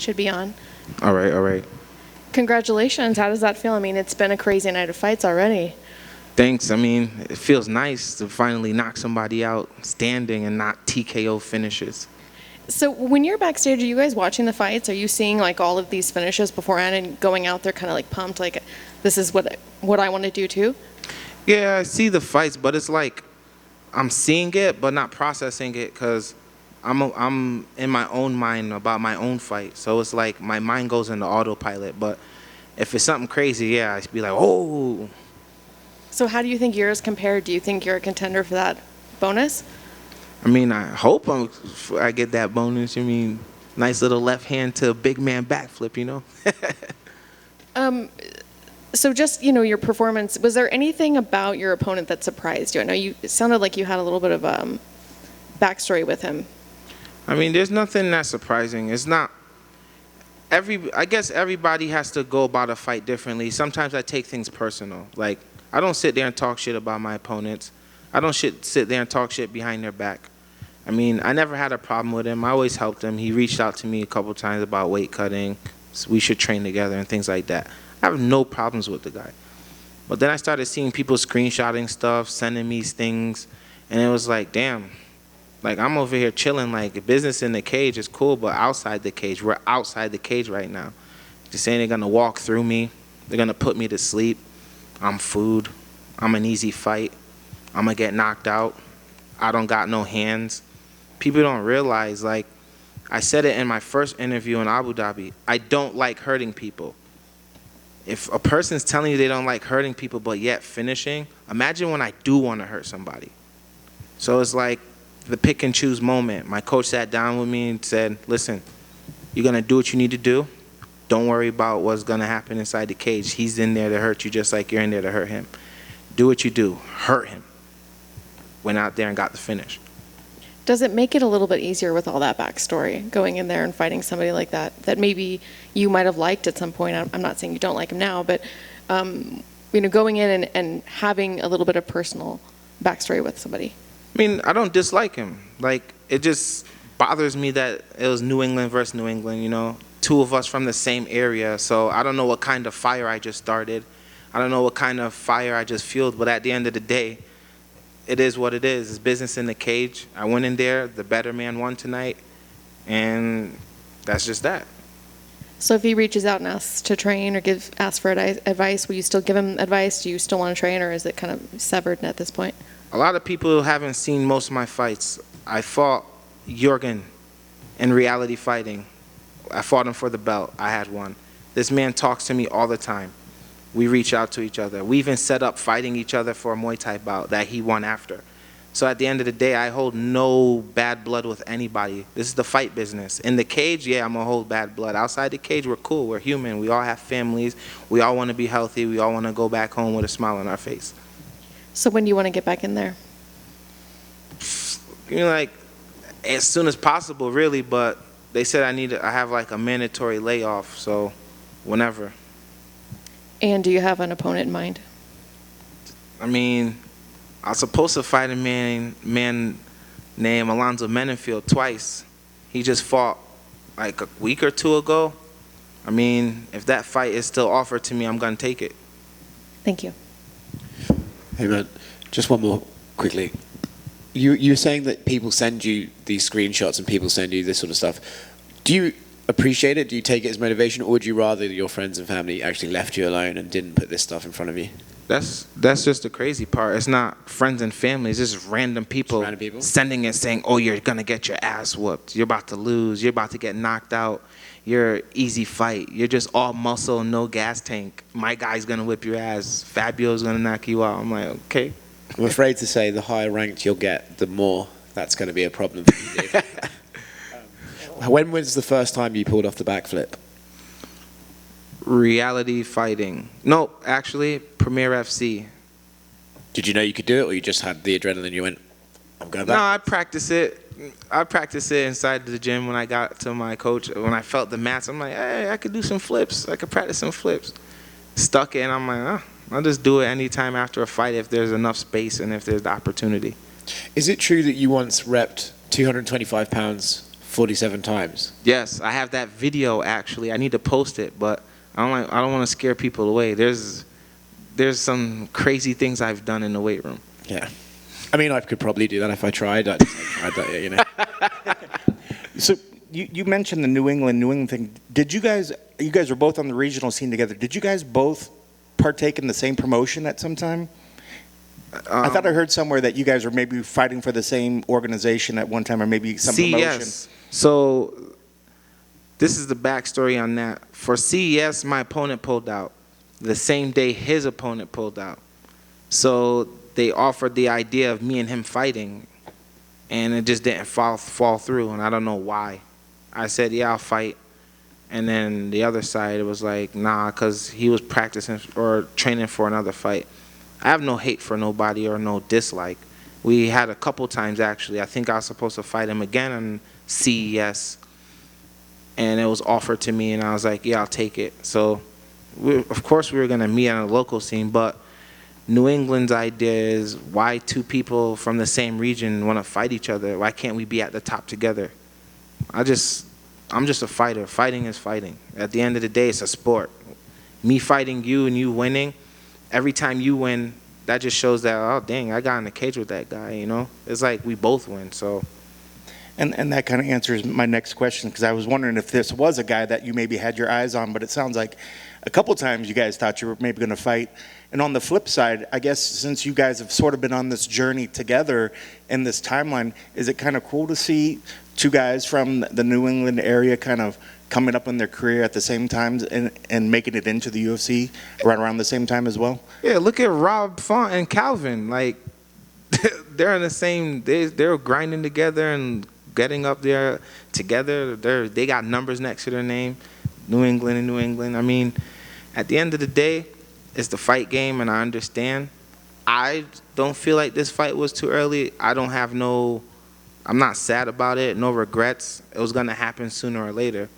should be on. All right, all right. Congratulations. How does that feel? I mean, it's been a crazy night of fights already. Thanks. I mean, it feels nice to finally knock somebody out standing and not TKO finishes. So when you're backstage, are you guys watching the fights? Are you seeing like all of these finishes beforehand and going out there kind of like pumped, like this is what I want to do too? Yeah, I see the fights, but it's like I'm seeing it, but not processing it because I'm in my own mind about my own fight. So it's like my mind goes into autopilot. But if it's something crazy, yeah, I'd be like, oh. So how do you think yours compare? Do you think you're a contender for that bonus? I mean, I hope I get that bonus. I mean, nice little left hand to a big man backflip, you know? So just, your performance, was there anything about your opponent that surprised you? I know it sounded like you had a little bit of backstory with him. I mean, there's nothing that surprising. It's not I guess everybody has to go about a fight differently. Sometimes I take things personal. Like, I don't sit there and talk shit about my opponents. I don't sit there and talk shit behind their back. I mean, I never had a problem with him. I always helped him. He reached out to me a couple times about weight cutting. So we should train together and things like that. I have no problems with the guy. But then I started seeing people screenshotting stuff, sending me things, and it was like, damn. Like, I'm over here chilling. Like, business in the cage is cool, but outside the cage, we're outside the cage right now. Just saying they're going to walk through me. They're going to put me to sleep. I'm food. I'm an easy fight. I'm going to get knocked out. I don't got no hands. People don't realize, like, I said it in my first interview in Abu Dhabi, I don't like hurting people. If a person's telling you they don't like hurting people but yet finishing, imagine when I do want to hurt somebody. So it's like the pick and choose moment. My coach sat down with me and said, listen, you're going to do what you need to do. Don't worry about what's going to happen inside the cage. He's in there to hurt you just like you're in there to hurt him. Do what you do. Hurt him. Went out there and got the finish. Does it make it a little bit easier with all that backstory, going in there and fighting somebody like that maybe you might have liked at some point? I'm not saying you don't like him now, but going in and having a little bit of personal backstory with somebody. I mean, I don't dislike him. Like, it just bothers me that it was New England versus New England, you know? Two of us from the same area, so I don't know what kind of fire I just started. I don't know what kind of fire I just fueled, but at the end of the day, it is what it is. It's business in the cage. I went in there. The better man won tonight. And that's just that. So if he reaches out and asks to train or asks for advice, will you still give him advice? Do you still want to train, or is it kind of severed at this point? A lot of people haven't seen most of my fights. I fought Jorgen in reality fighting. I fought him for the belt. I had one. This man talks to me all the time. We reach out to each other. We even set up fighting each other for a Muay Thai bout that he won after. So at the end of the day, I hold no bad blood with anybody. This is the fight business. In the cage, yeah, I'm going to hold bad blood. Outside the cage, we're cool. We're human. We all have families. We all want to be healthy. We all want to go back home with a smile on our face. So when do you want to get back in there? You know, like, as soon as possible, really, but they said I have like a mandatory layoff, so whenever. And do you have an opponent in mind? I mean, I was supposed to fight a man named Alonzo Menenfield twice. He just fought like a week or two ago. I mean, if that fight is still offered to me, I'm going to take it. Thank you. Hey, man, just one more quickly. You're saying that people send you these screenshots and people send you this sort of stuff. Do you appreciate it? Do you take it as motivation, or would you rather your friends and family actually left you alone and didn't put this stuff in front of you? That's just the crazy part. It's not friends and family. It's just random people, sending it saying, oh, you're going to get your ass whooped. You're about to lose. You're about to get knocked out. You're easy fight. You're just all muscle, no gas tank. My guy's going to whip your ass. Fabio's going to knock you out. I'm like, okay. I'm afraid to say the higher ranked you'll get, the more that's going to be a problem for you. When was the first time you pulled off the backflip? Reality fighting. No, actually, Premier FC. Did you know you could do it, or you just had the adrenaline? You went, I'm going back? No, I practiced it. I practiced it inside the gym when I got to my coach. When I felt the mats, I'm like, hey, I could do some flips. I could practice some flips. Stuck it, and I'm like, I'll just do it anytime after a fight if there's enough space and if there's the opportunity. Is it true that you once repped 225 pounds 47 times. Yes, I have that video actually. I need to post it, but I don't want to scare people away. There's some crazy things I've done in the weight room. Yeah. I mean, I could probably do that if I tried. I tried that, you know. So you mentioned the New England thing. Did you guys were both on the regional scene together. Did you guys both partake in the same promotion at some time? I thought I heard somewhere that you guys were maybe fighting for the same organization at one time, or maybe some promotion. CES. So this is the backstory on that. For CES, my opponent pulled out. The same day his opponent pulled out. So they offered the idea of me and him fighting, and it just didn't fall through, and I don't know why. I said, yeah, I'll fight. And then the other side, it was like, nah, because he was practicing or training for another fight. I have no hate for nobody or no dislike. We had a couple times, actually. I think I was supposed to fight him again on CES, and it was offered to me, and I was like, yeah, I'll take it. So, of course, we were going to meet on a local scene, but New England's idea is, why two people from the same region want to fight each other? Why can't we be at the top together? I'm just a fighter. Fighting is fighting. At the end of the day, it's a sport. Me fighting you and you winning, every time you win, that just shows that, oh, dang, I got in the cage with that guy, you know? It's like we both win, so. And that kind of answers my next question, because I was wondering if this was a guy that you maybe had your eyes on, but it sounds like a couple times you guys thought you were maybe going to fight. And on the flip side, I guess since you guys have sort of been on this journey together in this timeline, is it kind of cool to see two guys from the New England area kind of coming up in their career at the same time and making it into the UFC right around the same time as well? Yeah, look at Rob Font and Calvin. Like, they're in the same, they're grinding together and getting up there together. They got numbers next to their name, New England and New England. I mean, at the end of the day, it's the fight game, and I understand. I don't feel like this fight was too early. I'm not sad about it, no regrets. It was going to happen sooner or later.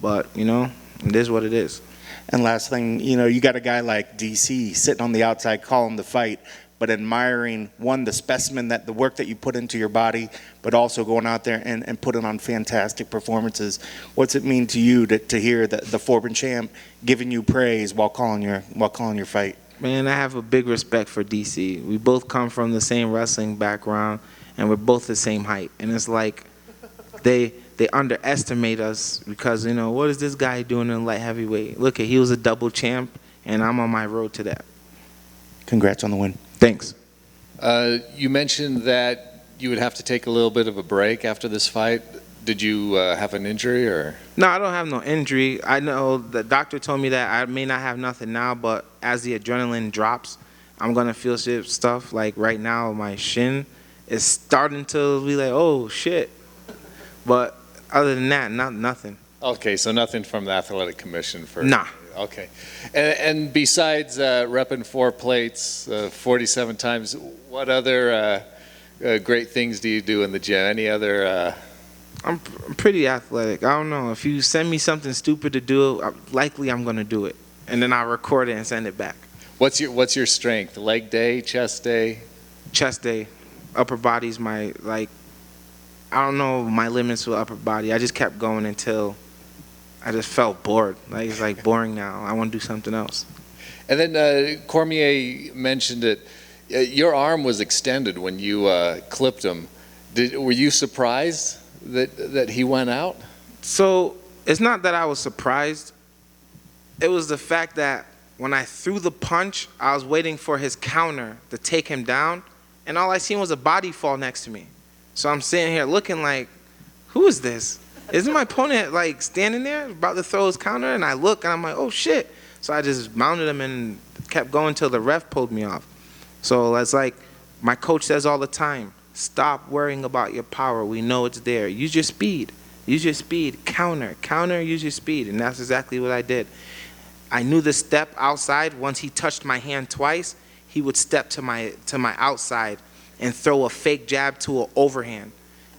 But, you know, it is what it is. And last thing, you know, you got a guy like DC sitting on the outside calling the fight, but admiring, one, the specimen, the work that you put into your body, but also going out there and putting on fantastic performances. What's it mean to you to hear the Forbin champ giving you praise while calling your fight? Man, I have a big respect for DC. We both come from the same wrestling background, and we're both the same height. And it's like they underestimate us because, you know, what is this guy doing in light heavyweight? Look, he was a double champ, and I'm on my road to that. Congrats on the win. Thanks. You mentioned that you would have to take a little bit of a break after this fight. Did you have an injury or? No, I don't have no injury. I know the doctor told me that I may not have nothing now, but as the adrenaline drops, I'm going to feel stuff. Like right now, my shin is starting to be like, oh, shit. But other than that, nothing. Okay, so nothing from the Athletic Commission for? Nah. Okay. And besides repping 4 plates 47 times, what other great things do you do in the gym? Any other? I'm pretty athletic. I don't know. If you send me something stupid to do, likely I'm going to do it. And then I'll record it and send it back. What's your strength? Leg day, chest day? Chest day. Upper body's my, like, I don't know my limits with upper body. I just kept going until I just felt bored. Like, it's like boring now. I want to do something else. And then Cormier mentioned it. Your arm was extended when you clipped him. Were you surprised that he went out? So it's not that I was surprised. It was the fact that when I threw the punch, I was waiting for his counter to take him down, and all I seen was a body fall next to me. So I'm sitting here looking like, who is this? Isn't my opponent like standing there about to throw his counter? And I look and I'm like, oh shit. So I just mounted him and kept going till the ref pulled me off. So it's like my coach says all the time, stop worrying about your power. We know it's there. Use your speed. Use your speed. Counter. Counter, use your speed. And that's exactly what I did. I knew the step outside. Once he touched my hand twice, he would step to my outside and throw a fake jab to an overhand.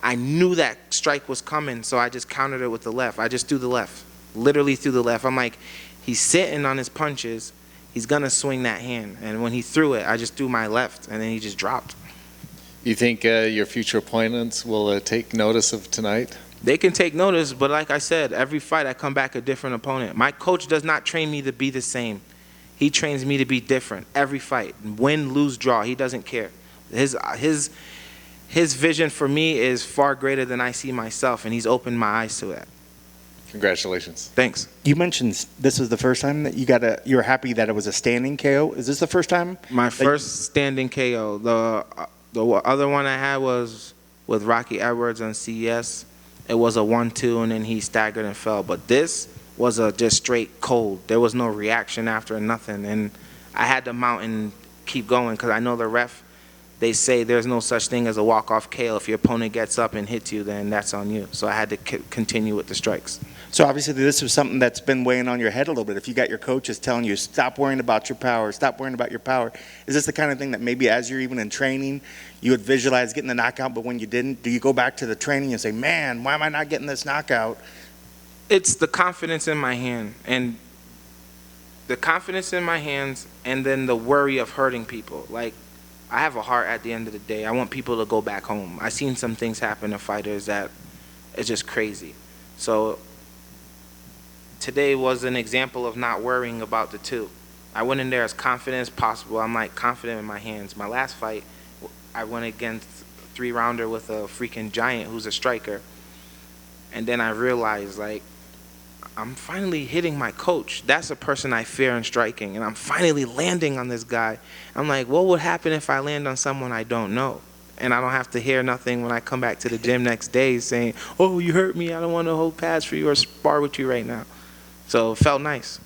I knew that strike was coming, so I just countered it with the left. I just threw the left, literally threw the left. I'm like, he's sitting on his punches. He's going to swing that hand. And when he threw it, I just threw my left, and then he just dropped. You think your future opponents will take notice of tonight? They can take notice, but like I said, every fight I come back a different opponent. My coach does not train me to be the same. He trains me to be different every fight. Win, lose, draw. He doesn't care. His vision for me is far greater than I see myself, and he's opened my eyes to that. Congratulations. Thanks. You mentioned this was the first time that you were happy that it was a standing KO. Is this the first time? My first standing KO. The other one I had was with Rocky Edwards on CES. It was a 1-2, and then he staggered and fell. But this was a just straight cold. There was no reaction after, nothing. And I had to mount and keep going because I know the ref, they say there's no such thing as a walk-off KO. If your opponent gets up and hits you, then that's on you. So I had to continue with the strikes. So obviously this was something that's been weighing on your head a little bit. If you got your coaches telling you, stop worrying about your power, stop worrying about your power. Is this the kind of thing that maybe as you're even in training, you would visualize getting the knockout, but when you didn't, do you go back to the training and say, man, why am I not getting this knockout? It's the confidence in my hand, and the confidence in my hands, and then the worry of hurting people. Like, I have a heart at the end of the day. I want people to go back home. I've seen some things happen to fighters that it's just crazy. So today was an example of not worrying about the two. I went in there as confident as possible. I'm like confident in my hands. My last fight, I went against a 3-rounder with a freaking giant who's a striker. And then I realized, like, I'm finally hitting my coach. That's a person I fear in striking. And I'm finally landing on this guy. I'm like, what would happen if I land on someone I don't know? And I don't have to hear nothing when I come back to the gym next day saying, oh, you hurt me. I don't want to hold pads for you or spar with you right now. So it felt nice.